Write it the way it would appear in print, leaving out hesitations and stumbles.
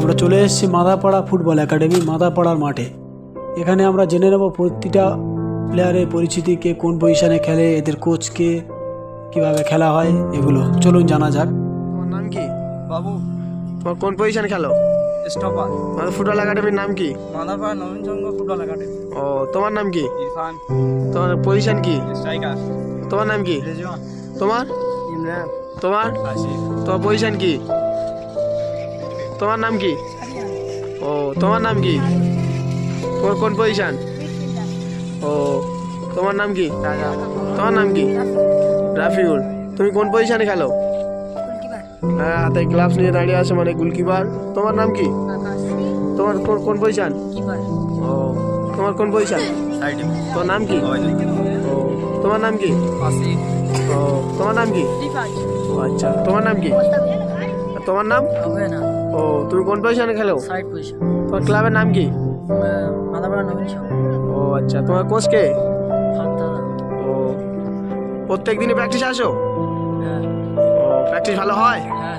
আমরা চলে এসেছি মাদাপাড়া ফুটবল একাডেমি, মাদাপাড়ার মাঠে। এখানে আমরা জেনে নেব প্রতিটা প্লেয়ারের পরিচিতি, কে কোন পজিশনে খেলে, এদের কোচকে, কিভাবে খেলা হয়, এগুলো চলুন জানা যাক। তোমার নাম কি? বাবু তোমার কোন পজিশন খেলো? স্টপার। তোমাদের ফুটবল একাডেমির নাম কি? Madarpara Nabinchandra football academy. ও, তোমার নাম কি? ইরফান। তোমার পজিশন কি? স্ট্রাইকার। তোমার নাম কি? রেজওয়ান। তোমার? ইমরান। তোমার? আসিফ। তোমার পজিশন কি? তোমার নাম কি? ও, তোমার নাম কি? তোমার কোন পজিশন? ও, তোমার নাম কি? রাজা। তোমার নাম কি? রাফিউল। তুমি কোন পজিশনে খেলো? হ্যাঁ, হাতে গ্লাভস নিয়ে দাঁড়িয়ে আছে, মানে গোলকিপার। তোমার নাম কি? তোমার কোন পজিশন? ও, তোমার কোন পজিশন? সাইডে। তোমার নাম কি? ও, তোমার নাম কি? আসিফ। ও, তোমার নাম কি? ও আচ্ছা, তোমার নাম কি? আর তোমার নাম? ও, তুমি কোন পজিশনে খেলো? Side position. তোমার ক্লাবের নাম কি? মাদারপাড়া নবীনচন্দ্র। ও আচ্ছা, তোমার কোচ কে? ফালতাদা। ও, প্রত্যেক দিনই প্র্যাকটিস আসো? হ্যাঁ ও, প্র্যাকটিস ভালো হয়? হ্যাঁ